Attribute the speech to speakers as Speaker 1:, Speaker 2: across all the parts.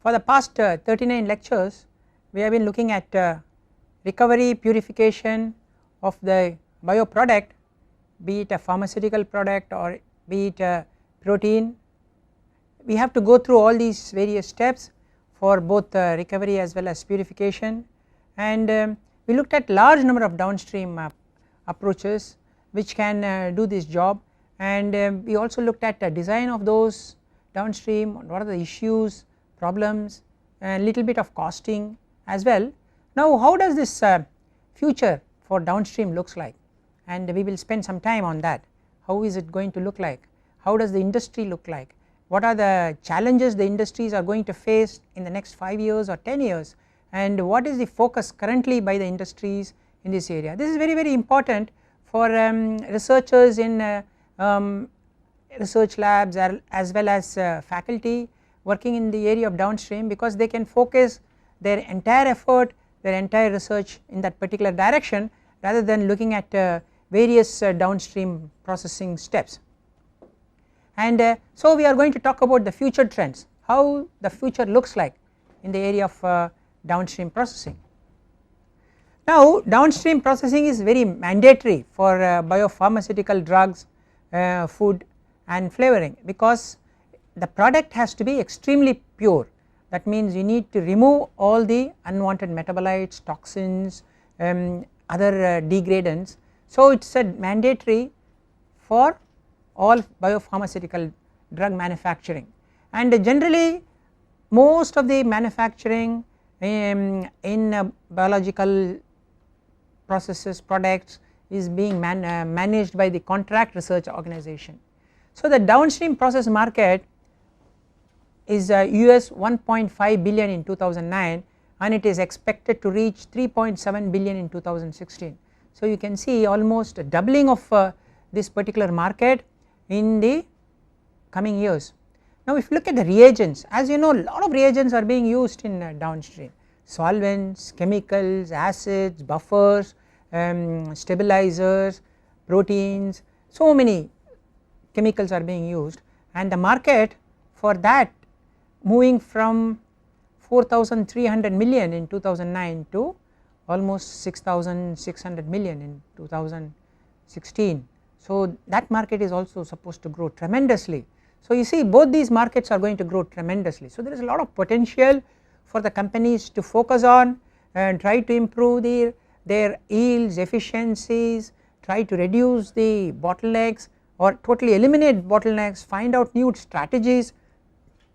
Speaker 1: For the past 39 lectures we have been looking at recovery purification of the bioproduct, be it a pharmaceutical product or be it a protein. We have to go through all these various steps for both recovery as well as purification, and we looked at large number of downstream approaches which can do this job, and we also looked at the design of those downstream, what are the issues, problems, and little bit of costing as well. Now how does this future for downstream looks like, and we will spend some time on that. How is it going to look like, how does the industry look like, what are the challenges the industries are going to face in the next 5 years or 10 years, and what is the focus currently by the industries in this area. This is very important for researchers in research labs as well as faculty working in the area of downstream, because they can focus their entire effort, their entire research in that particular direction rather than looking at various downstream processing steps. And so we are going to talk about the future trends, how the future looks like in the area of downstream processing. Now downstream processing is very mandatory for biopharmaceutical drugs, food and flavoring, because the product has to be extremely pure. That means you need to remove all the unwanted metabolites, toxins, other degradants. So it is a mandatory for all biopharmaceutical drug manufacturing, and generally most of the manufacturing in biological processes products is being managed by the contract research organization. So the downstream process market is US 1.5 billion in 2009, and it is expected to reach 3.7 billion in 2016. So you can see almost a doubling of this particular market in the coming years. Now if you look at the reagents, as you know, a lot of reagents are being used in downstream: solvents, chemicals, acids, buffers, stabilizers, proteins, so many chemicals are being used, and the market for that moving from 4,300 million in 2009 to almost 6,600 million in 2016. So that market is also supposed to grow tremendously. So you see both these markets are going to grow tremendously. So there is a lot of potential for the companies to focus on and try to improve their yields, efficiencies, try to reduce the bottlenecks or totally eliminate bottlenecks, find out new strategies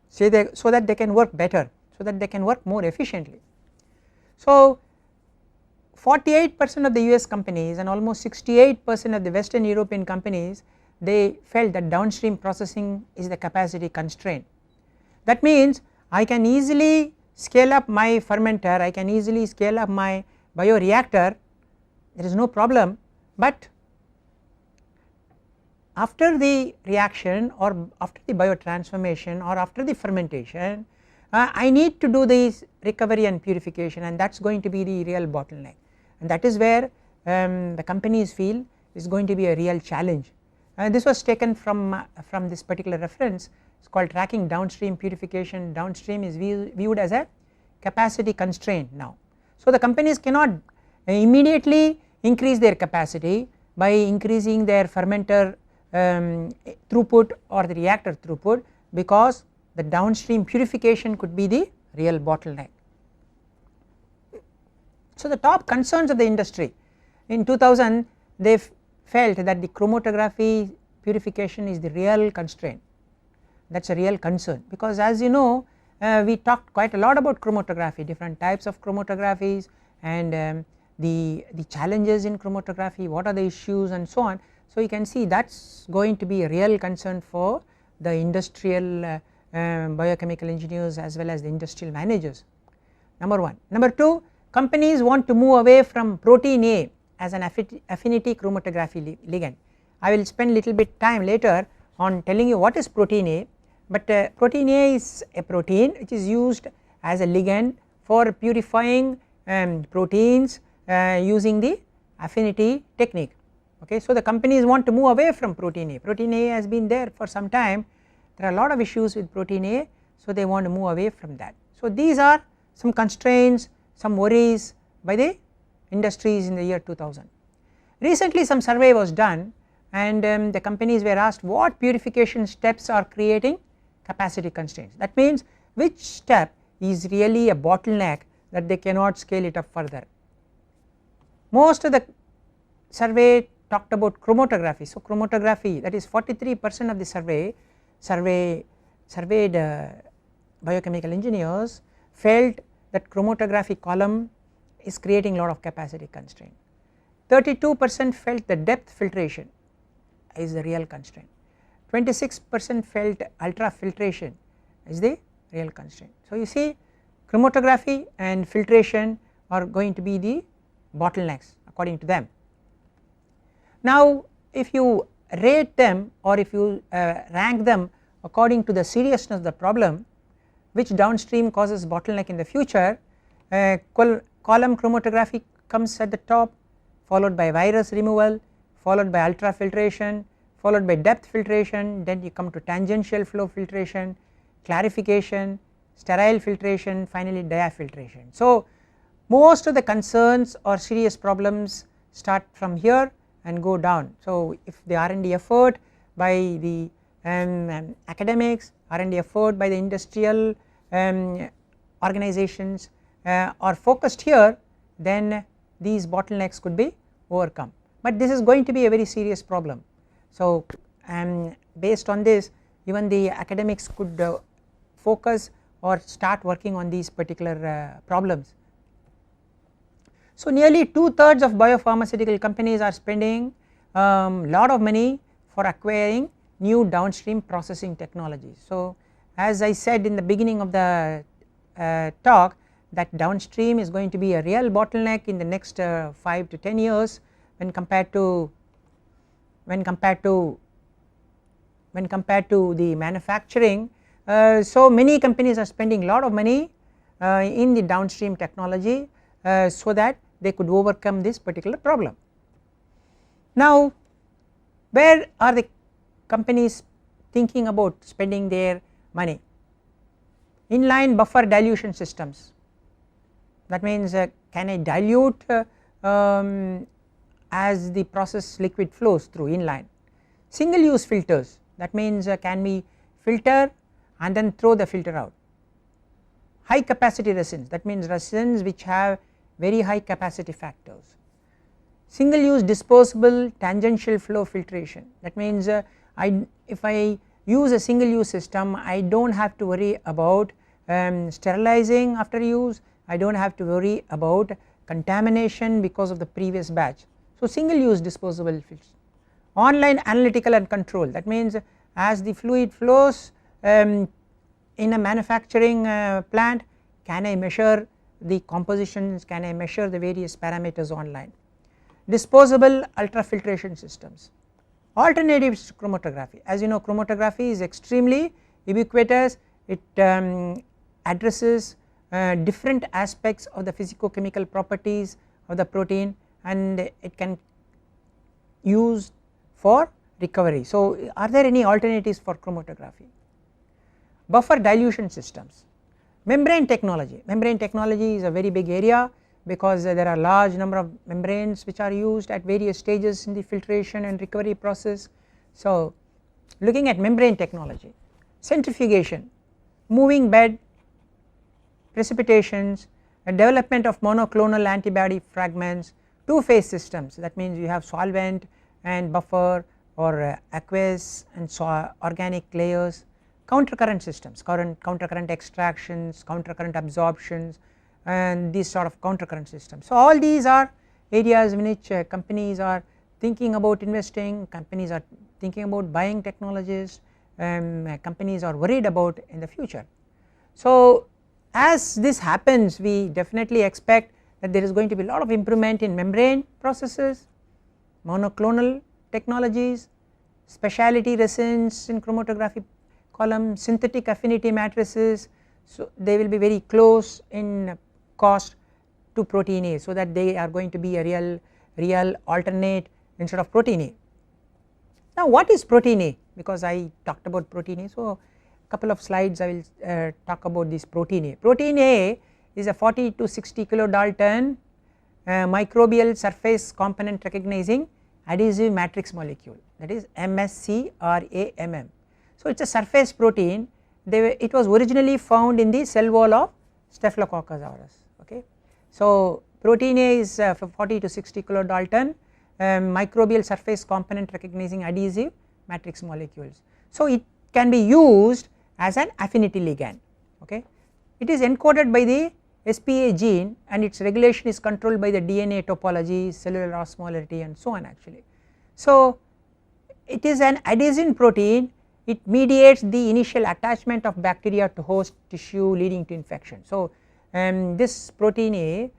Speaker 1: so that they can work better, so that they can work more efficiently. So 48% of the US companies and almost 68% of the Western European companies, they felt that downstream processing is the capacity constraint. That means I can easily scale up my fermenter, I can easily scale up my bioreactor, there is no problem, but after the reaction or after the biotransformation or after the fermentation, I need to do this recovery and purification, and that is going to be the real bottleneck, and that is where the companies feel is going to be a real challenge. And this was taken from this particular reference. It is called tracking downstream purification. Downstream is viewed as a capacity constraint now. So the companies cannot immediately increase their capacity by increasing their fermenter throughput or the reactor throughput, because the downstream purification could be the real bottleneck. So the top concerns of the industry in 2000, they felt that the chromatography purification is the real constraint. That is a real concern, because as you know we talked quite a lot about chromatography, different types of chromatographies, and the challenges in chromatography, what are the issues and so on. So you can see that is going to be a real concern for the industrial biochemical engineers as well as the industrial managers, number one. Number two, companies want to move away from protein A as an affinity chromatography ligand. I will spend little bit time later on telling you what is protein A, but protein A is a protein which is used as a ligand for purifying proteins using the affinity technique. Okay, so the companies want to move away from protein A. Protein A has been there for some time, there are a lot of issues with protein A, so they want to move away from that. So these are some constraints, some worries by the industries in the year 2000. Recently some survey was done, and the companies were asked what purification steps are creating capacity constraints. That means which step is really a bottleneck that they cannot scale it up further. Most of the survey talked about chromatography. So chromatography, that is 43% of the surveyed biochemical engineers felt that chromatography column is creating a lot of capacity constraint. 32% felt the depth filtration is the real constraint. 26% felt ultrafiltration is the real constraint. So you see, chromatography and filtration are going to be the bottlenecks according to them. Now if you rate them, or if you rank them according to the seriousness of the problem, which downstream causes bottleneck in the future, column chromatography comes at the top, followed by virus removal, followed by ultrafiltration, followed by depth filtration, then you come to tangential flow filtration, clarification, sterile filtration, finally diafiltration. So most of the concerns or serious problems start from here and go down. So if the R&D effort by the academics, R&D effort by the industrial organizations are focused here, then these bottlenecks could be overcome, but this is going to be a very serious problem. So based on this, even the academics could focus or start working on these particular problems. So nearly 2/3 of biopharmaceutical companies are spending lot of money for acquiring new downstream processing technologies. So as I said in the beginning of the talk, that downstream is going to be a real bottleneck in the next 5 to 10 years when compared to the manufacturing. So many companies are spending a lot of money in the downstream technology so that they could overcome this particular problem. Now where are the companies thinking about spending their money? Inline buffer dilution systems, that means can I dilute as the process liquid flows through inline. Single use filters, that means can we filter and then throw the filter out. High capacity resins, that means resins which have very high capacity factors. Single use disposable tangential flow filtration, that means if I use a single use system, I do not have to worry about sterilizing after use, I do not have to worry about contamination because of the previous batch. So single use disposable filters. Online analytical and control, that means as the fluid flows in a manufacturing plant, can I measure the compositions, can I measure the various parameters online. Disposable ultrafiltration systems. Alternatives to chromatography, as you know, chromatography is extremely ubiquitous, it addresses different aspects of the physicochemical properties of the protein, and it can use for recovery. So are there any alternatives for chromatography? Buffer dilution systems. Membrane technology is a very big area because there are large number of membranes which are used at various stages in the filtration and recovery process. So looking at membrane technology, centrifugation, moving bed precipitations, development of monoclonal antibody fragments, two-phase systems, that means you have solvent and buffer or aqueous and organic layers, countercurrent systems, countercurrent extractions, countercurrent absorptions, and these sort of countercurrent systems. So all these are areas in which companies are thinking about investing, companies are thinking about buying technologies, companies are worried about in the future. So as this happens, we definitely expect that there is going to be a lot of improvement in membrane processes, monoclonal technologies, specialty resins in chromatography column, synthetic affinity matrices. So they will be very close in cost to protein A, so that they are going to be a real alternate instead of protein A. Now what is protein A? Because I talked about protein A, so couple of slides I will talk about this protein A. Protein A is a 40 to 60 kilodalton microbial surface component recognizing adhesive matrix molecule, that is MSCRAMM. So it is a surface protein. It was originally found in the cell wall of Staphylococcus aureus. Okay. So protein A is 40 to 60 kilodalton microbial surface component recognizing adhesive matrix molecules. So it can be used as an affinity ligand. Okay. It is encoded by the SPA gene and its regulation is controlled by the DNA topology, cellular osmolarity and so on actually. So it is an adhesin protein. It mediates the initial attachment of bacteria to host tissue leading to infection. So this protein A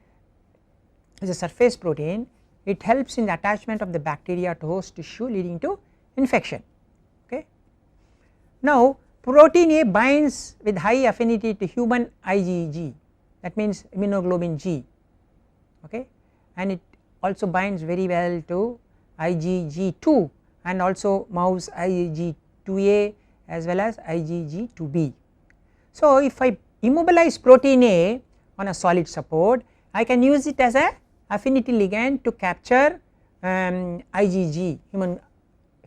Speaker 1: is a surface protein. It helps in the attachment of the bacteria to host tissue leading to infection. Okay. Now protein A binds with high affinity to human IgG, that means immunoglobulin G, okay, and it also binds very well to IgG2 and also mouse IgG2A as well as IgG2B. So if I immobilize protein A on a solid support, I can use it as a affinity ligand to capture IgG, human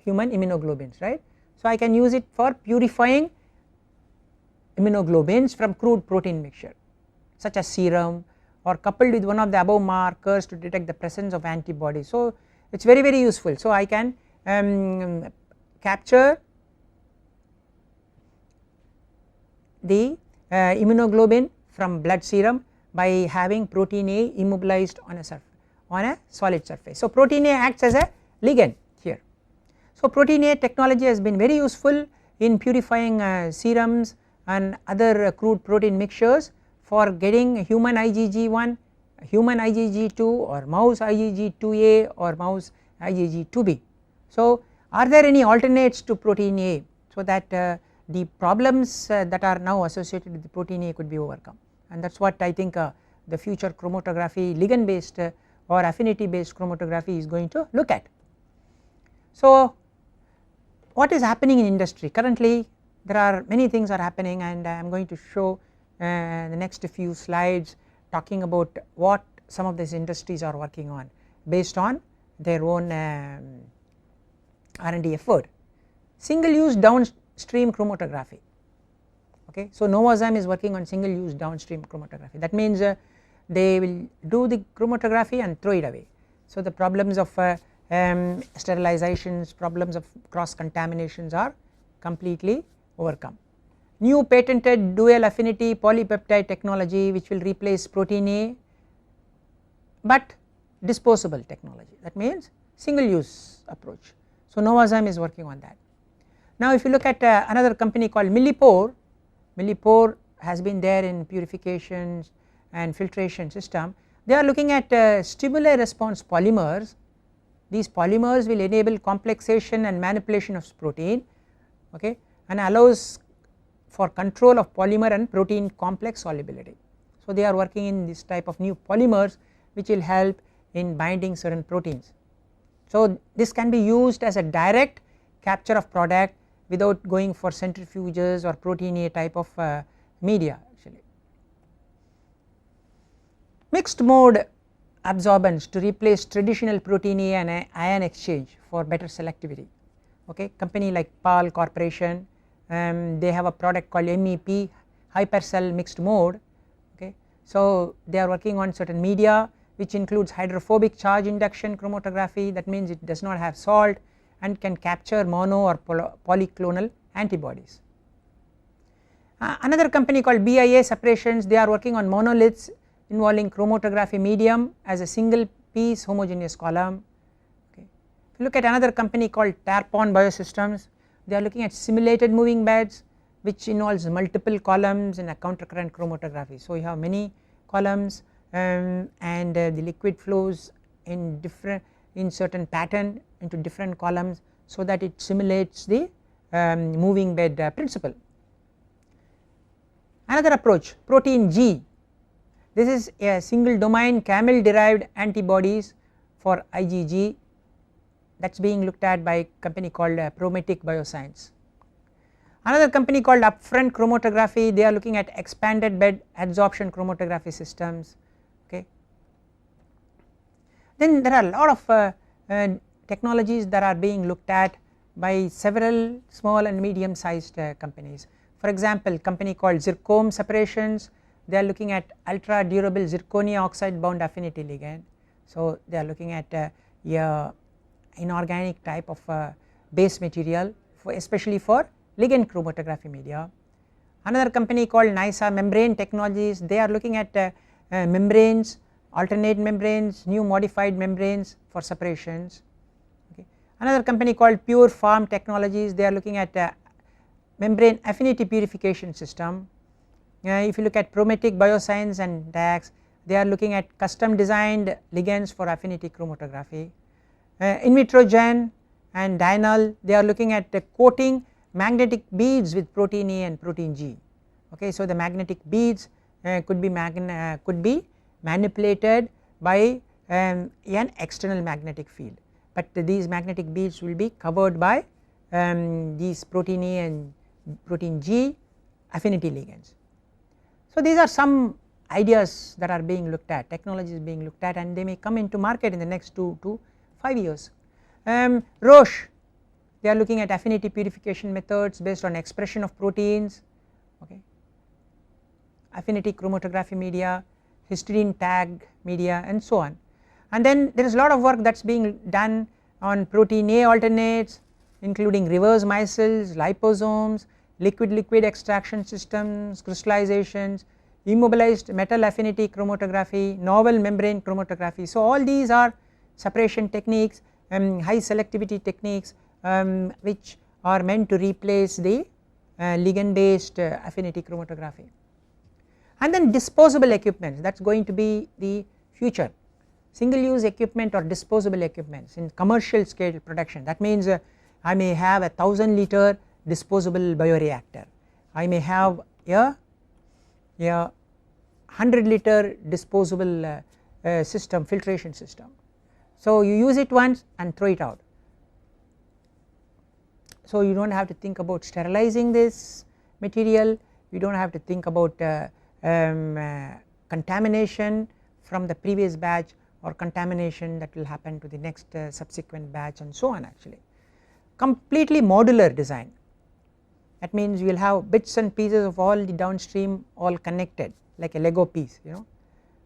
Speaker 1: immunoglobulins, right. So I can use it for purifying immunoglobulins from crude protein mixture such as serum or coupled with one of the above markers to detect the presence of antibodies. So it is very useful. So I can capture the immunoglobulin from blood serum by having protein A immobilized on a solid surface. So protein A acts as a ligand here. So protein A technology has been very useful in purifying serums and other crude protein mixtures for getting human IgG1, human IgG2 or mouse IgG2A or mouse IgG2B. So are there any alternates to protein A so that the problems that are now associated with the protein A could be overcome, and that is what I think the future chromatography, ligand based or affinity based chromatography is going to look at. So what is happening in industry currently? There are many things are happening, and I am going to show the next few slides talking about what some of these industries are working on based on their own R&D effort. Single use downstream chromatography. Okay. So Novozymes is working on single use downstream chromatography, that means they will do the chromatography and throw it away. So the problems of sterilizations, problems of cross contaminations are completely overcome. New patented dual affinity polypeptide technology which will replace protein A, but disposable technology, that means single use approach. So Novozymes is working on that. Now if you look at another company called Millipore has been there in purification and filtration system. They are looking at stimuli response polymers. These polymers will enable complexation and manipulation of protein, okay, and allows for control of polymer and protein complex solubility. So they are working in this type of new polymers which will help in binding certain proteins. So this can be used as a direct capture of product without going for centrifuges or protein A type of media actually. Mixed mode absorbance to replace traditional protein A and ion exchange for better selectivity. Okay, company like PAL Corporation, they have a product called MEP, hypercell mixed mode. Okay, so they are working on certain media which includes hydrophobic charge induction chromatography, that means it does not have salt and can capture mono or polyclonal antibodies. Another company called BIA Separations, they are working on monoliths involving chromatography medium as a single piece homogeneous column. Okay. If you look at another company called Tarpon Biosystems, they are looking at simulated moving beds which involves multiple columns in a countercurrent chromatography. So you have many columns and the liquid flows in certain pattern into different columns so that it simulates the moving bed principle. Another approach, protein G, this is a single domain camel derived antibodies for IgG that is being looked at by a company called Prometic Bioscience. Another company called Upfront Chromatography, they are looking at expanded bed adsorption chromatography systems. Okay. Then there are a lot of technologies that are being looked at by several small and medium sized companies. For example, company called Zircon Separations, they are looking at ultra durable zirconia oxide bound affinity ligand. So they are looking at inorganic type of base material especially for ligand chromatography media. Another company called NISA Membrane Technologies, they are looking at membranes, alternate membranes, new modified membranes for separations. Okay. Another company called Pure Farm Technologies, they are looking at membrane affinity purification system. If you look at Prometic Bioscience and DAX, they are looking at custom designed ligands for affinity chromatography. Invitrogen and Dynal, they are looking at coating magnetic beads with protein A and protein G. Okay, so the magnetic beads could be manipulated by an external magnetic field, but these magnetic beads will be covered by these protein A and protein G affinity ligands. So these are some ideas that are being looked at, technologies being looked at, and they may come into market in the next 2 to 5 years. Roche, they are looking at affinity purification methods based on expression of proteins, okay, affinity chromatography media, histidine tag media, and so on. And then there is a lot of work that is being done on protein A alternates, including reverse micelles, liposomes, liquid extraction systems, crystallizations, immobilized metal affinity chromatography, novel membrane chromatography. So all these are separation techniques and high selectivity techniques which are meant to replace the ligand based affinity chromatography. And then disposable equipment, that is going to be the future, single use equipment or disposable equipments in commercial scale production. That means I may have a 1000-liter disposable bioreactor, I may have a 100-liter disposable system, filtration system. So you use it once and throw it out, so you do not have to think about sterilizing this material, you do not have to think about contamination from the previous batch or contamination that will happen to the next subsequent batch, and so on. Actually completely modular design, that means you will have bits and pieces of all the downstream all connected like a Lego piece, you know.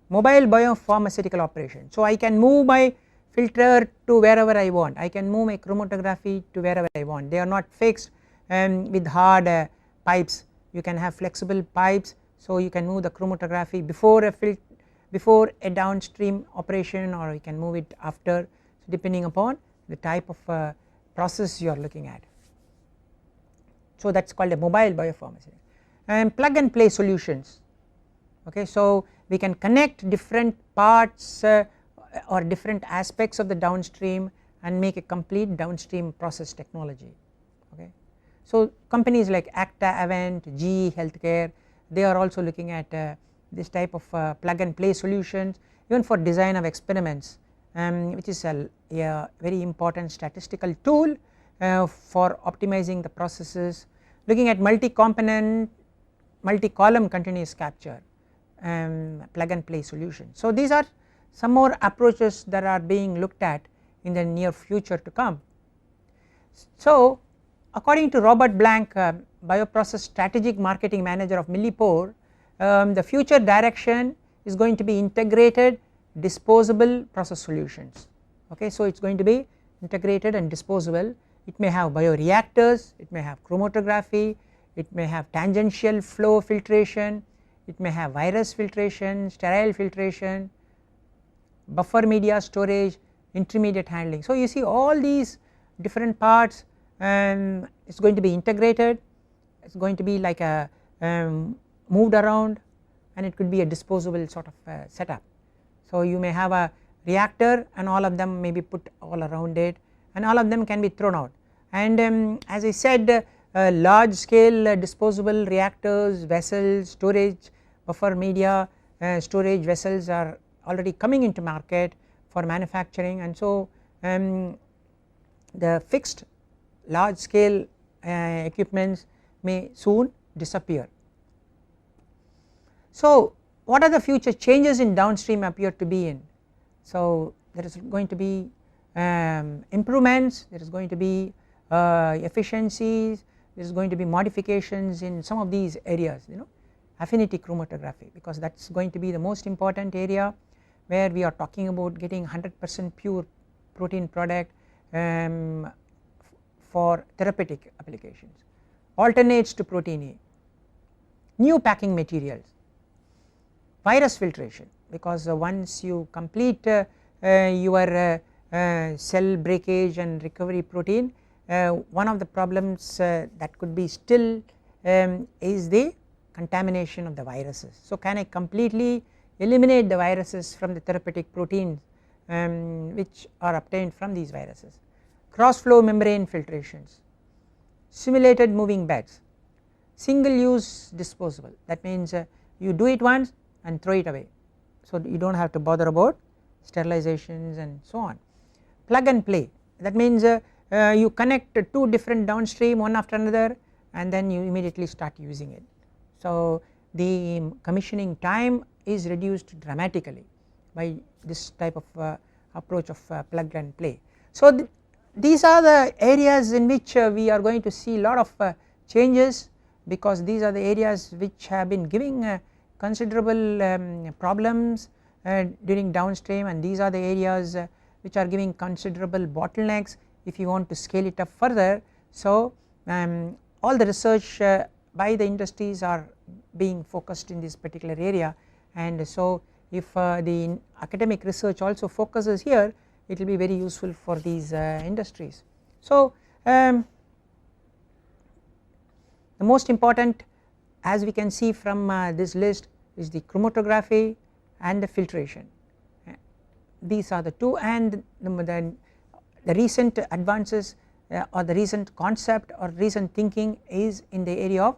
Speaker 1: Mobile biopharmaceutical operation, so I can move my filter to wherever I want, I can move my chromatography to wherever I want, they are not fixed with hard pipes, you can have flexible pipes, so you can move the chromatography before a downstream operation, or you can move it after, so depending upon the type of process you are looking at. So that is called a mobile biopharmaceutical. And plug and play solutions, okay, so we can connect different parts or different aspects of the downstream and make a complete downstream process technology. Okay. So companies like Acta Avent, GE Healthcare, they are also looking at this type of plug and play solutions even for design of experiments, which is a very important statistical tool for optimizing the processes, looking at multi-component, multi-column continuous capture plug and play solution. So these are some more approaches that are being looked at in the near future to come. So according to Robert Blank, Bioprocess Strategic Marketing Manager of Millipore, the future direction is going to be integrated disposable process solutions. Okay, so it is going to be integrated and disposable. It may have bioreactors, it may have chromatography, it may have tangential flow filtration, it may have virus filtration, sterile filtration, buffer media storage, intermediate handling. So you see all these different parts it's going to be integrated, it's going to be like a moved around, and it could be a disposable sort of setup. So you may have a reactor and all of them may be put all around it, and all of them can be thrown out. And as I said, large scale disposable reactors, vessels, storage, buffer media storage vessels are already coming into market for manufacturing, and so the fixed large scale equipments may soon disappear. So what are the future changes in downstream appear to be in? So there is going to be improvements, there is going to be efficiencies, there is going to be modifications in some of these areas, affinity chromatography, because that is going to be the most important area where we are talking about getting 100% pure protein product for therapeutic applications, alternates to protein A, new packing materials, virus filtration, because once you complete your cell breakage and recovery protein, one of the problems that could be still is the contamination of the viruses. So can I completely eliminate the viruses from the therapeutic proteins which are obtained from these viruses? Cross flow membrane filtrations, simulated moving beds, single use disposable, that means you do it once and throw it away, so you do not have to bother about sterilizations and so on. Plug and play, that means you connect two different downstream one after another and then you immediately start using it. So the commissioning time is reduced dramatically by this type of approach of plug and play. So these are the areas in which we are going to see a lot of changes, because these are the areas which have been giving considerable problems during downstream, and these are the areas which are giving considerable bottlenecks if you want to scale it up further. So all the research by the industries are being focused in this particular area, and so if the academic research also focuses here, it will be very useful for these industries. So the most important, as we can see from this list, is the chromatography and the filtration. These are the two, and the recent advances or the recent concept or recent thinking is in the area of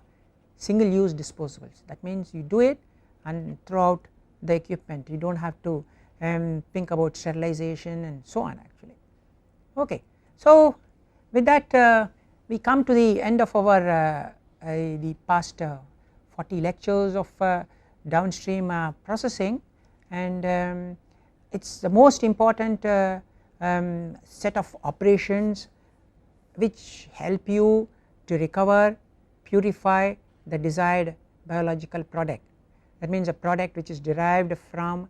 Speaker 1: single use disposables. That means you do it and throw out the equipment, you do not have to think about sterilization and so on actually. Okay. So with that we come to the end of our the past 40 lectures of downstream processing, and it is the most important set of operations which help you to recover, purify the desired biological product. That means a product which is derived from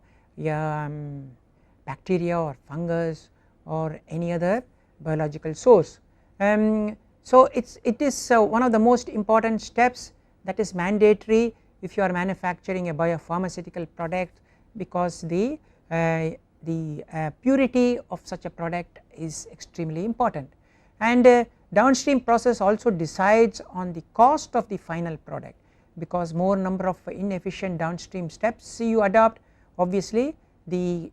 Speaker 1: bacteria or fungus or any other biological source. So it is one of the most important steps that is mandatory if you are manufacturing a biopharmaceutical product, because the purity of such a product is extremely important, and downstream process also decides on the cost of the final product, because more number of inefficient downstream steps you adopt, obviously the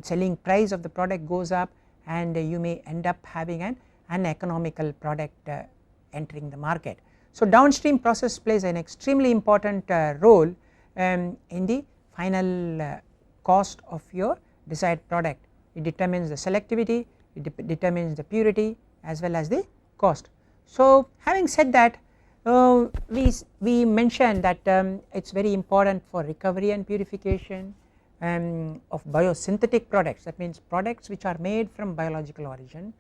Speaker 1: selling price of the product goes up, and you may end up having an uneconomical product entering the market. So downstream process plays an extremely important role in the final cost of your desired product. It determines the selectivity, it determines the purity as well as the cost. So having said that, we mentioned that it is very important for recovery and purification of biosynthetic products, that means products which are made from biological origin,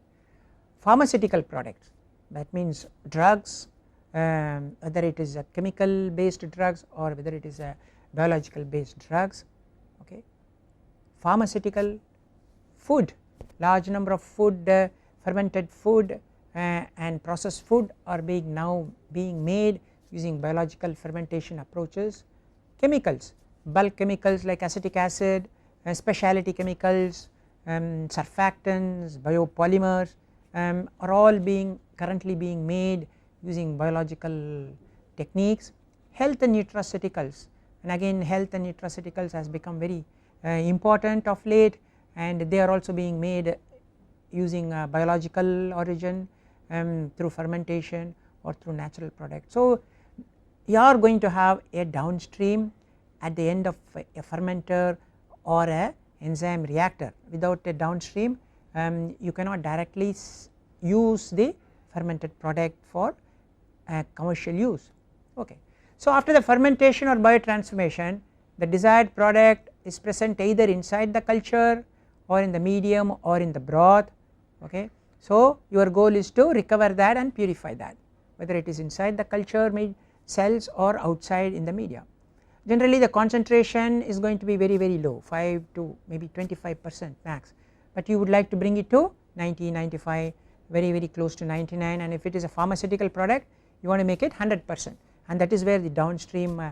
Speaker 1: pharmaceutical products, that means drugs, whether it is a chemical based drugs or whether it is a biological based drugs, okay. Pharmaceutical, food, large number of food, fermented food and processed food are now being made using biological fermentation approaches. Chemicals, bulk chemicals like acetic acid, specialty chemicals, surfactants, biopolymers are all currently being made using biological techniques. Health and nutraceuticals, and again health and nutraceuticals has become very important of late, and they are also being made using biological origin through fermentation or through natural products. So you are going to have a downstream at the end of a fermenter or a enzyme reactor. Without a downstream you cannot directly use the fermented product for commercial use. Okay. So after the fermentation or biotransformation, the desired product is present either inside the culture or in the medium or in the broth. Okay. So your goal is to recover that and purify that, whether it is inside the culture cells or outside in the media. Generally the concentration is going to be very low, 5 to maybe 25% max, but you would like to bring it to 90, 95, very close to 99, and if it is a pharmaceutical product you want to make it 100%, and that is where the downstream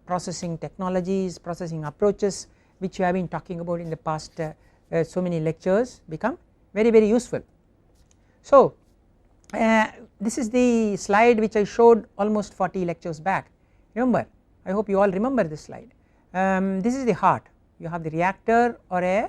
Speaker 1: processing technologies, processing approaches which you have been talking about in the past so many lectures become very useful. So this is the slide which I showed almost 40 lectures back, remember, I hope you all remember this slide. This is the heart, you have the reactor or a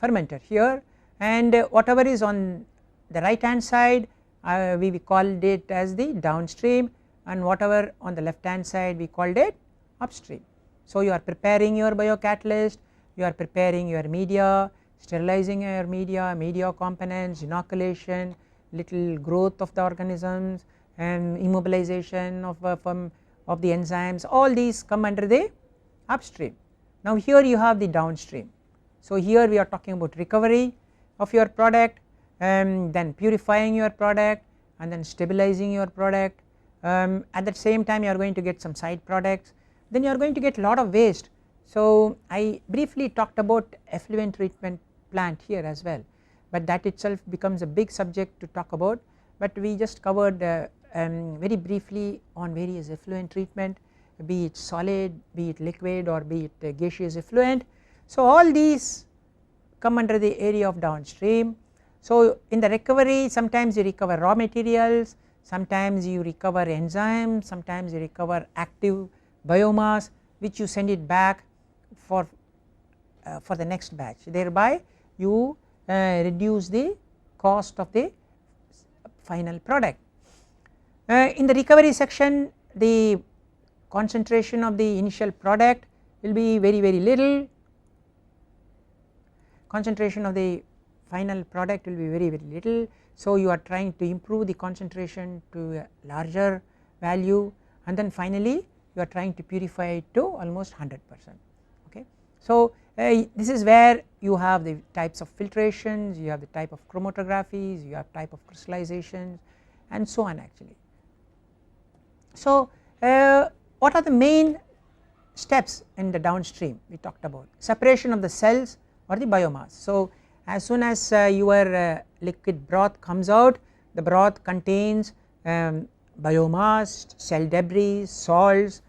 Speaker 1: fermenter here, and whatever is on the right hand side we called it as the downstream, and whatever on the left hand side we called it upstream. So you are preparing your biocatalyst, you are preparing your media, sterilizing your media components, inoculation, little growth of the organisms, and immobilization of the enzymes, all these come under the upstream. Now here you have the downstream. So here we are talking about recovery of your product, and then purifying your product, and then stabilizing your product. At the same time you are going to get some side products, then you are going to get a lot of waste. So I briefly talked about effluent treatment plant here as well, but that itself becomes a big subject to talk about, but we just covered very briefly on various effluent treatment, be it solid, be it liquid, or be it gaseous effluent. So all these come under the area of downstream. So in the recovery sometimes you recover raw materials, sometimes you recover enzymes, sometimes you recover active biomass which you send it back for the next batch, thereby you reduce the cost of the final product. In the recovery section the concentration of the initial product will be very little, concentration of the final product will be very little. So you are trying to improve the concentration to a larger value, and then finally you are trying to purify it to almost 100%. Okay. So this is where you have the types of filtrations, you have the type of chromatographies, you have type of crystallizations, and so on actually. So what are the main steps in the downstream we talked about? Separation of the cells or the biomass. So as soon as your liquid broth comes out, the broth contains biomass, cell debris, salts,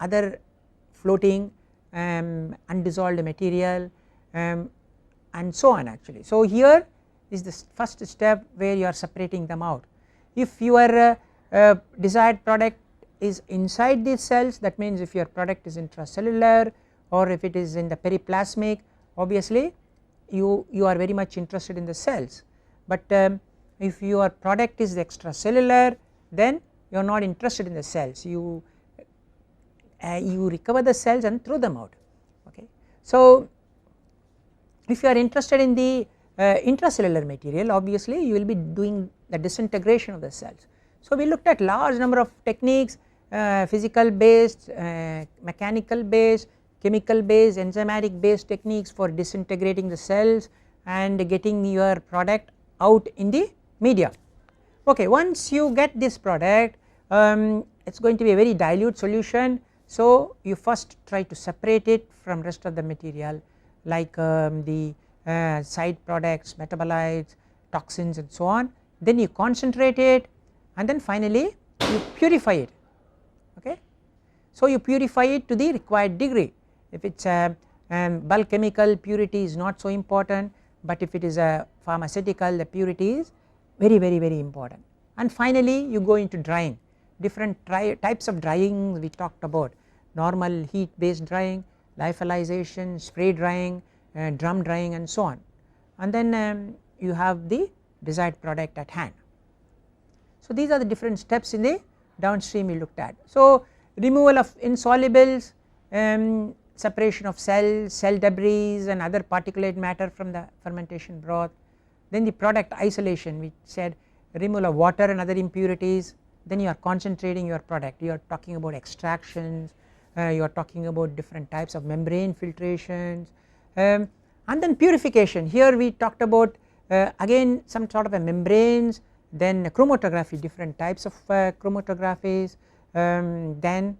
Speaker 1: other floating undissolved material, and so on actually. So here is the first step where you are separating them out. If your desired product is inside these cells, that means if your product is intracellular or if it is in the periplasmic, obviously you are very much interested in the cells, but if your product is extracellular then you are not interested in the cells, you recover the cells and throw them out. Okay. So if you are interested in the intracellular material, obviously you will be doing the disintegration of the cells. So we looked at large number of techniques, physical based, mechanical based, chemical based, enzymatic based techniques for disintegrating the cells and getting your product out in the media. Okay, once you get this product, it is going to be a very dilute solution. So you first try to separate it from rest of the material like the side products, metabolites, toxins, and so on. Then you concentrate it, and then finally you purify it. Okay. So you purify it to the required degree. If it is a bulk chemical, purity is not so important, but if it is a pharmaceutical, the purity is very important. And finally you go into drying. Different types of drying we talked about: normal heat based drying, lyophilization, spray drying, drum drying, and so on. And then you have the desired product at hand. So these are the different steps in the downstream we looked at. So removal of insolubles, separation of cells, cell debris and other particulate matter from the fermentation broth. Then the product isolation, we said removal of water and other impurities, then you are concentrating your product, you are talking about extractions, you are talking about different types of membrane filtrations, and then purification. Here we talked about again some sort of a membranes, then chromatography, different types of chromatographies, then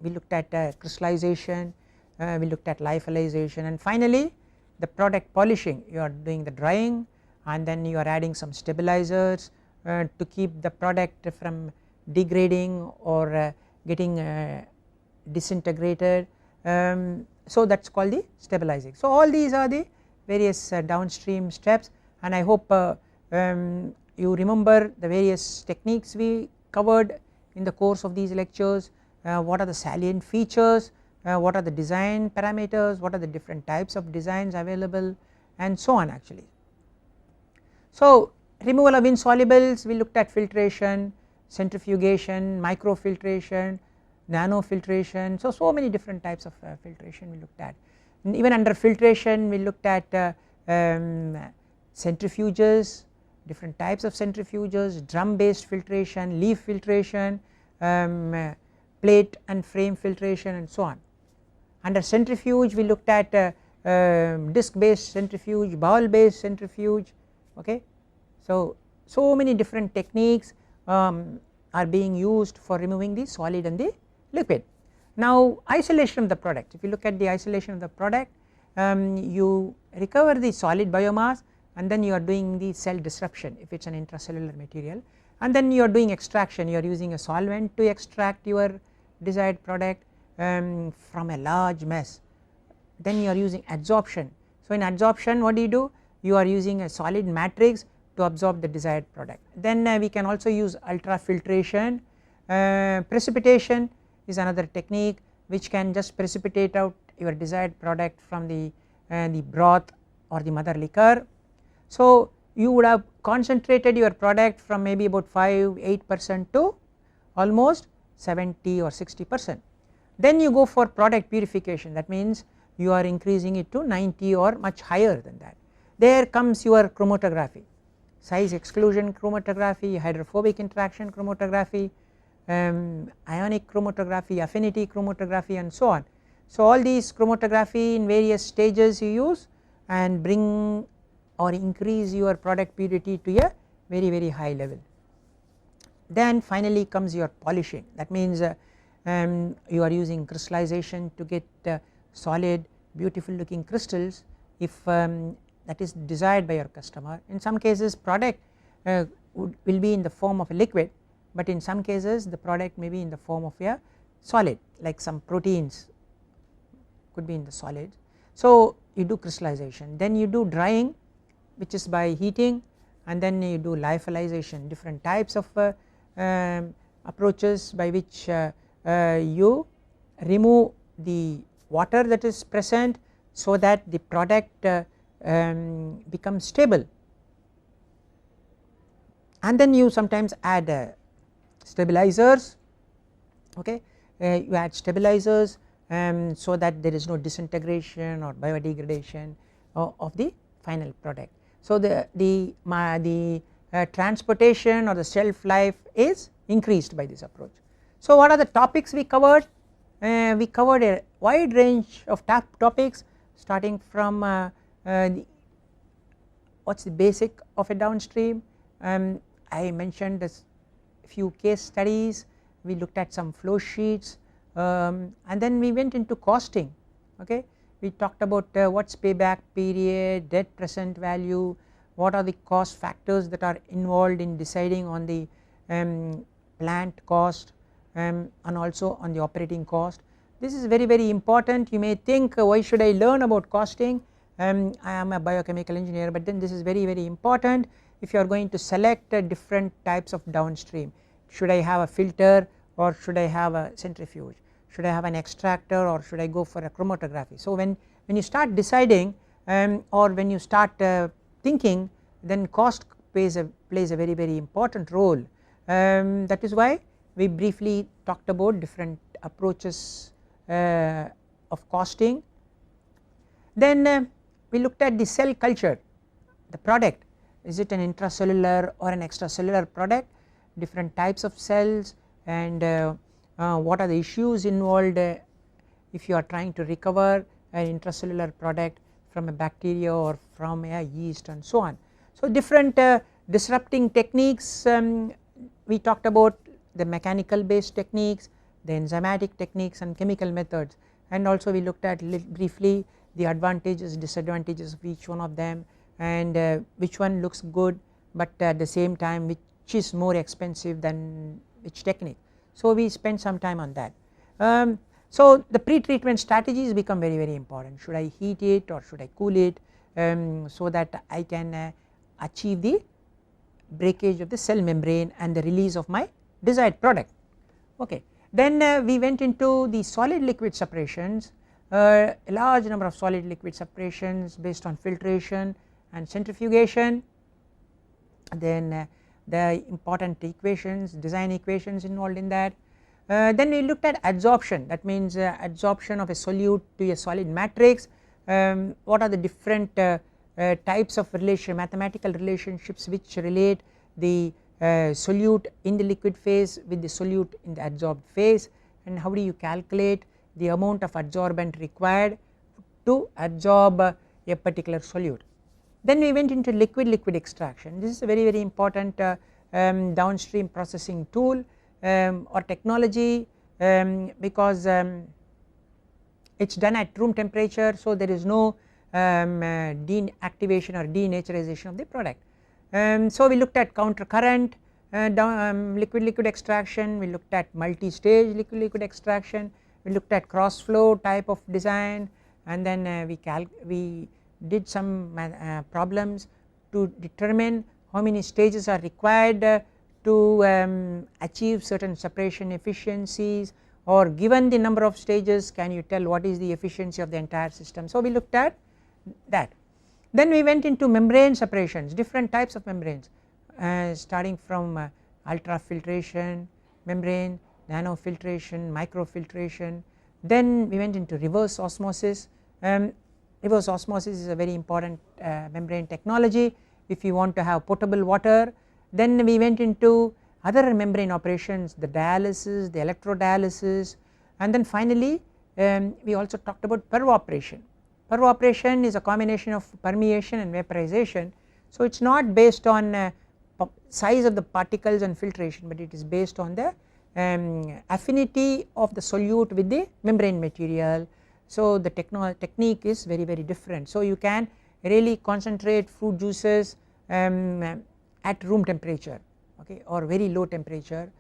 Speaker 1: we looked at crystallization, we looked at lyophilization, and finally the product polishing. You are doing the drying and then you are adding some stabilizers to keep the product from degrading or getting disintegrated, so that is called the stabilizing. So all these are the various downstream steps, and I hope you remember the various techniques we covered in the course of these lectures. What are the salient features, what are the design parameters, what are the different types of designs available, and so on actually. So removal of insolubles, we looked at filtration, centrifugation, microfiltration, nanofiltration, so many different types of filtration we looked at. And even under filtration we looked at centrifuges, different types of centrifuges, drum based filtration, leaf filtration, plate and frame filtration, and so on. Under centrifuge we looked at disc based centrifuge, ball based centrifuge, okay. So many different techniques are being used for removing the solid and the liquid. Now isolation of the product, if you look at the isolation of the product, you recover the solid biomass and then you are doing the cell disruption if it is an intracellular material, and then you are doing extraction, you are using a solvent to extract your desired product from a large mess. Then you are using adsorption. So in adsorption what do? You are using a solid matrix to absorb the desired product. Then we can also use ultrafiltration. Precipitation is another technique which can just precipitate out your desired product from the broth or the mother liquor. So you would have concentrated your product from maybe about 5-8% to almost 70 or 60%. Then you go for product purification, that means you are increasing it to 90 or much higher than that. There comes your chromatography, size exclusion chromatography, hydrophobic interaction chromatography, ionic chromatography, affinity chromatography, and so on. So all these chromatography in various stages you use and bring or increase your product purity to a very high level. Then finally comes your polishing, that means you are using crystallization to get solid beautiful looking crystals if that is desired by your customer. In some cases product will be in the form of a liquid, but in some cases the product may be in the form of a solid, like some proteins could be in the solid. So you do crystallization, then you do drying, which is by heating, and then you do lyophilization, different types of approaches by which you remove the water that is present so that the product becomes stable, and then you sometimes add stabilizers, okay. You add stabilizers so that there is no disintegration or biodegradation of the final product. So the transportation or the shelf life is increased by this approach. So what are the topics we covered? We covered a wide range of topics, starting from what is the basic of a downstream. I mentioned a few case studies, we looked at some flow sheets, and then we went into costing, okay. We talked about what is payback period, debt present value, what are the cost factors that are involved in deciding on the plant cost, and also on the operating cost. This is very important. You may think why should I learn about costing, I am a biochemical engineer, but then this is very important if you are going to select different types of downstream. Should I have a filter or should I have a centrifuge, should I have an extractor or should I go for a chromatography. So when you start deciding or when you start thinking, then cost plays a very important role. That is why we briefly talked about different approaches of costing. Then we looked at the cell culture, the product, is it an intracellular or an extracellular product, different types of cells, and what are the issues involved if you are trying to recover an intracellular product from a bacteria or from a yeast and so on. So different disrupting techniques, we talked about the mechanical based techniques, the enzymatic techniques and chemical methods, and also we looked at briefly the advantages, disadvantages of each one of them, and which one looks good, but at the same time which is more expensive than which technique. So we spent some time on that. So the pre-treatment strategies become very important. Should I heat it or should I cool it, so that I can achieve the breakage of the cell membrane and the release of my desired product. Okay. Then we went into the solid liquid separations, a large number of solid liquid separations based on filtration and centrifugation. Then the important equations, design equations involved in that. Then we looked at adsorption, that means adsorption of a solute to a solid matrix. What are the different types of mathematical relationships which relate the solute in the liquid phase with the solute in the adsorbed phase, and how do you calculate the amount of adsorbent required to adsorb a particular solute. Then we went into liquid extraction. This is a very important downstream processing tool or technology, because it is done at room temperature, so there is no deactivation or denaturization of the product. So we looked at counter current liquid extraction, we looked at multi-stage liquid extraction, we looked at cross flow type of design, and then we did some problems to determine how many stages are required to achieve certain separation efficiencies, or given the number of stages can you tell what is the efficiency of the entire system. So we looked at that. Then we went into membrane separations, different types of membranes, starting from ultrafiltration membrane, nanofiltration, microfiltration. Then we went into reverse osmosis. Reverse osmosis is a very important membrane technology if you want to have potable water. Then we went into other membrane operations, the dialysis, the electrodialysis, and then finally we also talked about pervaporation. Pervaporation is a combination of permeation and vaporization. So it is not based on size of the particles and filtration, but it is based on the affinity of the solute with the membrane material. So the technique is very different. So you can really concentrate fruit juices at room temperature, okay, or very low temperature,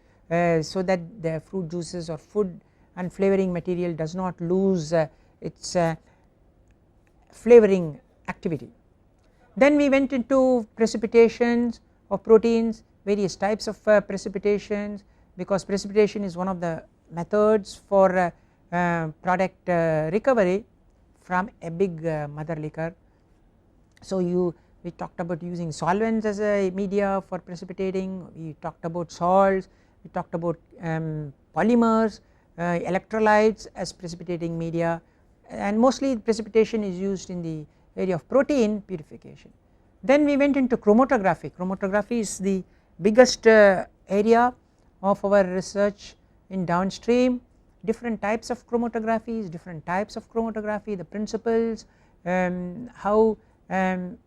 Speaker 1: so that the fruit juices or food and flavoring material does not lose its flavoring activity. Then we went into precipitations of proteins, various types of precipitations, because precipitation is one of the methods for product recovery from a big mother liquor. So we talked about using solvents as a media for precipitating, we talked about salts, we talked about polymers, electrolytes as precipitating media, and mostly precipitation is used in the area of protein purification. Then we went into chromatography. Chromatography is the biggest area of our research in downstream. Different types of chromatographies, the principles, how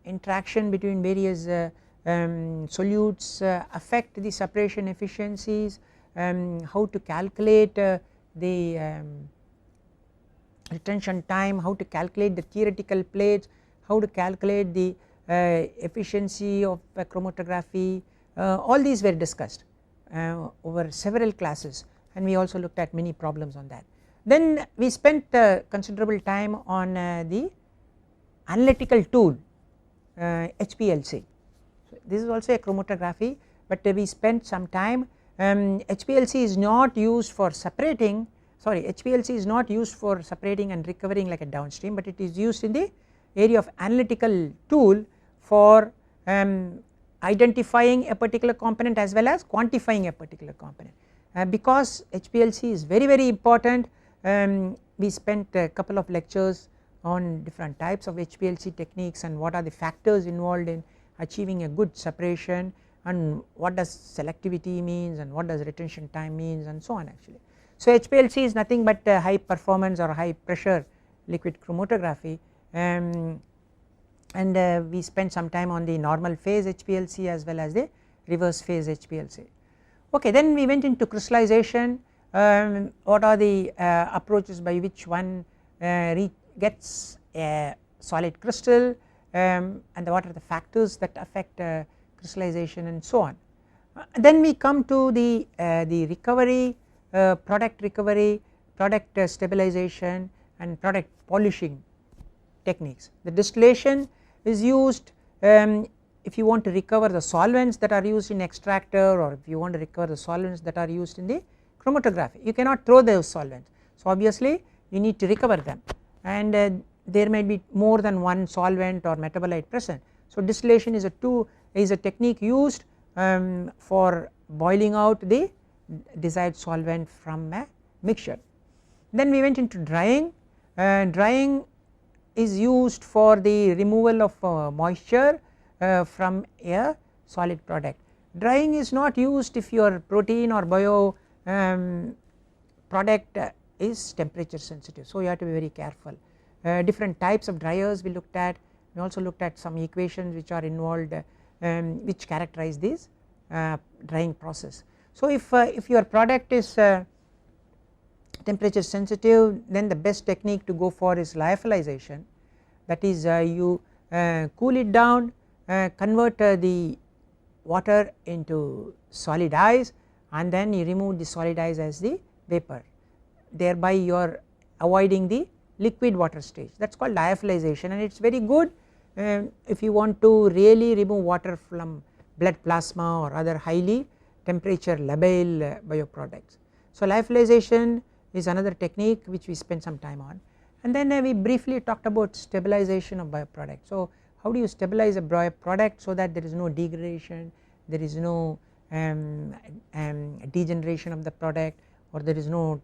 Speaker 1: interaction between various solutes affect the separation efficiencies, how to calculate the retention time, how to calculate the theoretical plates, how to calculate the efficiency of chromatography. All these were discussed over several classes, and we also looked at many problems on that. Then we spent considerable time on the analytical tool HPLC. So this is also a chromatography, but we spent some time. HPLC is not used for separating, HPLC is not used for separating and recovering like a downstream, but it is used in the area of analytical tool for identifying a particular component as well as quantifying a particular component. Because HPLC is very important, we spent a couple of lectures on different types of HPLC techniques and what are the factors involved in achieving a good separation, and what does selectivity means and what does retention time means and so on actually. So HPLC is nothing but high performance or high pressure liquid chromatography, and we spent some time on the normal phase HPLC as well as the reverse phase HPLC. Okay, then we went into crystallization. What are the approaches by which one gets a solid crystal, and what are the factors that affect crystallization and so on. Then we come to the recovery, product recovery, product stabilization and product polishing techniques. The distillation is used if you want to recover the solvents that are used in extractor, or if you want to recover the solvents that are used in the chromatography. You cannot throw those solvents, so obviously you need to recover them, and there may be more than one solvent or metabolite present. So distillation is a technique used for boiling out the desired solvent from a mixture. Then we went into drying. Drying is used for the removal of moisture from a solid product. Drying is not used if your protein or bio product is temperature sensitive, so you have to be very careful. Different types of dryers we looked at. We also looked at some equations which are involved which characterize this drying process. So if your product is temperature sensitive, then the best technique to go for is lyophilization. That is, you cool it down, convert the water into solid ice, and then you remove the solid ice as the vapor, thereby you are avoiding the liquid water stage. That is called lyophilization, and it is very good if you want to really remove water from blood plasma or other highly temperature labile bioproducts. So lyophilization is another technique which we spent some time on, and then we briefly talked about stabilization of bioproduct. So how do you stabilize a bioproduct so that there is no degradation, there is no degeneration of the product, or there is no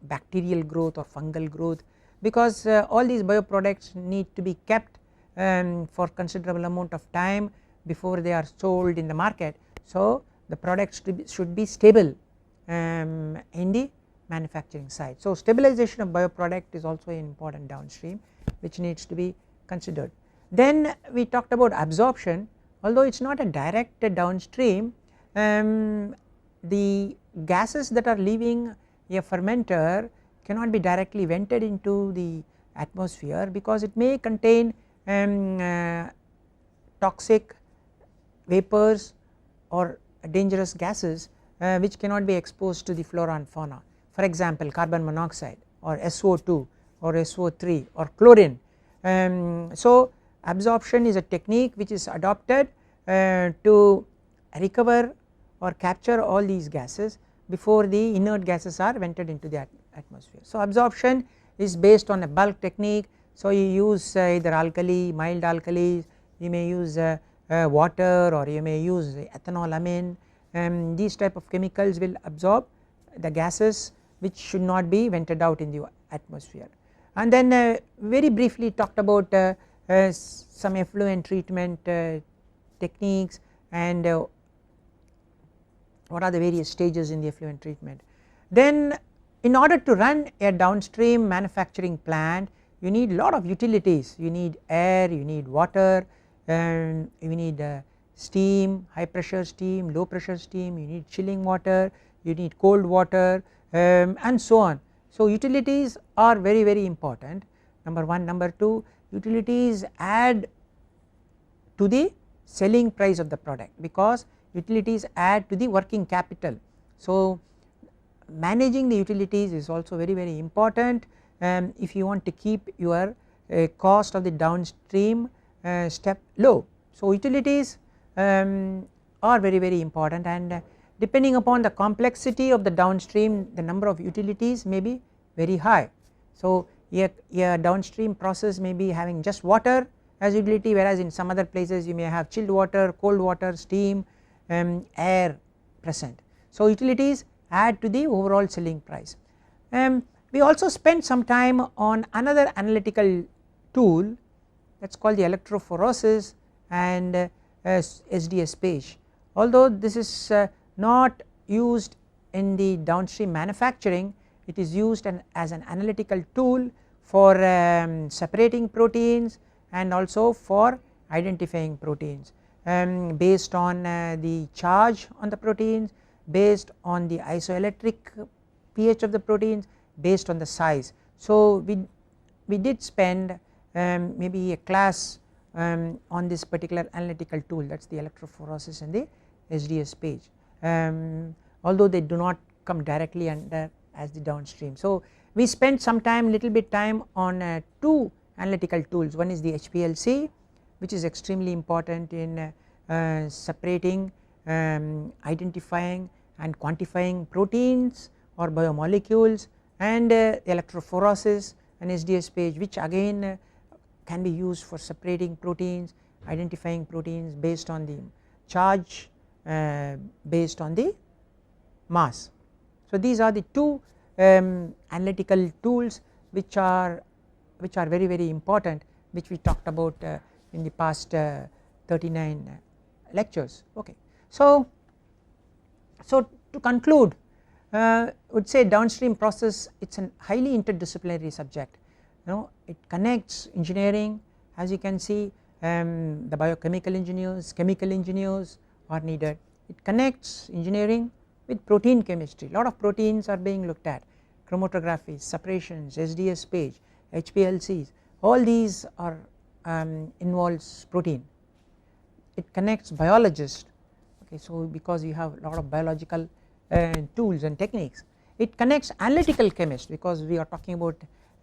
Speaker 1: bacterial growth or fungal growth, because all these bioproducts need to be kept for considerable amount of time before they are sold in the market. So the products should be stable in the manufacturing side. So stabilization of bioproduct is also an important downstream which needs to be considered. Then we talked about absorption. Although it is not a direct downstream, the gases that are leaving a fermenter cannot be directly vented into the atmosphere, because it may contain toxic vapors or dangerous gases which cannot be exposed to the flora and fauna. For example, carbon monoxide or SO2 or SO3 or chlorine. So absorption is a technique which is adopted to recover or capture all these gases before the inert gases are vented into the atmosphere. So absorption is based on a bulk technique. So you use either alkali, mild alkalis, you may use water, or you may use ethanolamine. These type of chemicals will absorb the gases which should not be vented out in the atmosphere. And then very briefly talked about some effluent treatment techniques, and what are the various stages in the effluent treatment. Then in order to run a downstream manufacturing plant, you need a lot of utilities. You need air, you need water, and you need steam, high pressure steam, low pressure steam, you need chilling water, you need cold water, and so on. So utilities are very, very important, number one. Number two, utilities add to the selling price of the product, because utilities add to the working capital. So managing the utilities is also very, very important if you want to keep your cost of the downstream step low. So utilities are very, very important, and depending upon the complexity of the downstream, the number of utilities may be very high. So a downstream process may be having just water as utility, whereas in some other places you may have chilled water, cold water, steam, air present. So utilities add to the overall selling price. We also spent some time on another analytical tool, that is called the electrophoresis, and SDS page. Although this is not used in the downstream manufacturing, it is used as an analytical tool for separating proteins and also for identifying proteins based on the charge on the proteins, based on the isoelectric pH of the proteins, based on the size. So we did spend maybe a class on this particular analytical tool, that is the electrophoresis and the SDS page, although they do not come directly under as the downstream. So we spent some time, little bit time on two analytical tools. One is the HPLC, which is extremely important in separating, identifying and quantifying proteins or biomolecules, and electrophoresis and SDS page, which again can be used for separating proteins, identifying proteins based on the charge, based on the mass. So these are the two analytical tools which are very important, which we talked about in the past 39 lectures. Okay. So to conclude, would say downstream process, it is a highly interdisciplinary subject. It connects engineering, as you can see, the biochemical engineers, chemical engineers are needed. It connects engineering with protein chemistry. Lot of proteins are being looked at, chromatography, separations, SDS page, HPLCs, all these are involves protein. It connects biologists, okay, so because you have a lot of biological tools and techniques. It connects analytical chemists, because we are talking about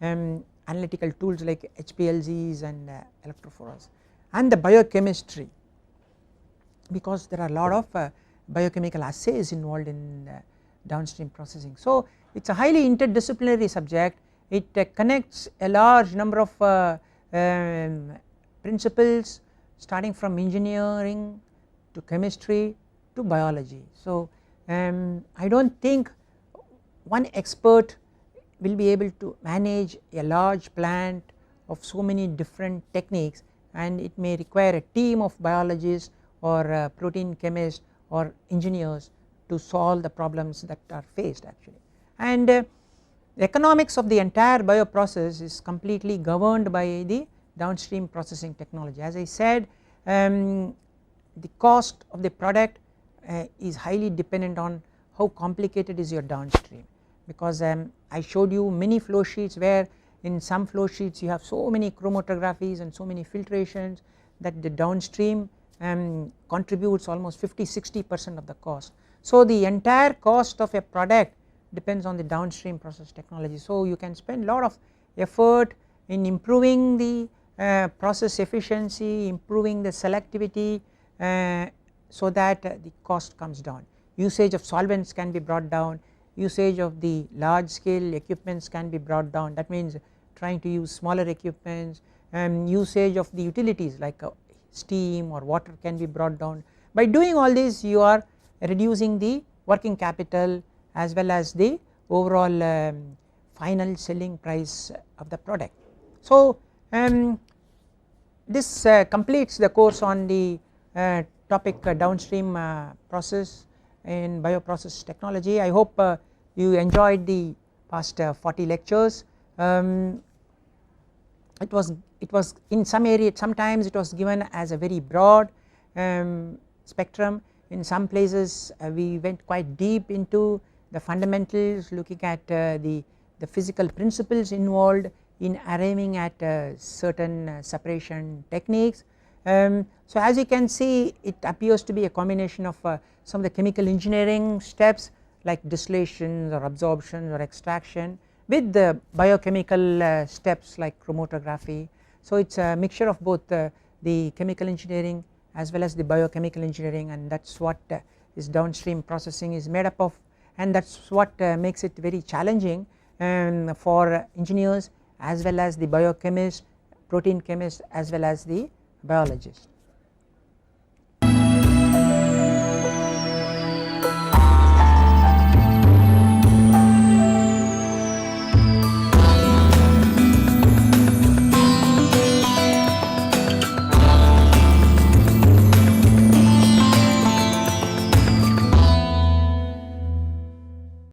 Speaker 1: analytical tools like HPLCs and electrophoresis, and the biochemistry, because there are a lot of biochemical assays involved in downstream processing. So it is a highly interdisciplinary subject. It connects a large number of principles, starting from engineering to chemistry to biology. So I do not think one expert will be able to manage a large plant of so many different techniques, and it may require a team of biologists or protein chemists or engineers to solve the problems that are faced actually. And the economics of the entire bioprocess is completely governed by the downstream processing technology. As I said, the cost of the product is highly dependent on how complicated is your downstream, because I showed you many flow sheets where in some flow sheets you have so many chromatographies and so many filtrations that the downstream contributes almost 50-60% of the cost. So the entire cost of a product depends on the downstream process technology. So you can spend a lot of effort in improving the process efficiency, improving the selectivity, so that the cost comes down. Usage of solvents can be brought down, usage of the large scale equipments can be brought down, that means trying to use smaller equipments, usage of the utilities like steam or water can be brought down. By doing all this, you are reducing the working capital as well as the overall final selling price of the product. So this completes the course on the topic downstream process in bioprocess technology. I hope you enjoyed the past 40 lectures. It was in some area, sometimes it was given as a very broad spectrum. In some places we went quite deep into the fundamentals, looking at the physical principles involved in arriving at certain separation techniques. So as you can see, it appears to be a combination of some of the chemical engineering steps like distillation or absorption or extraction with the biochemical steps like chromatography. So it is a mixture of both the chemical engineering as well as the biochemical engineering, and that is what this downstream processing is made up of, and that is what makes it very challenging for engineers as well as the biochemists, protein chemists as well as the biologists.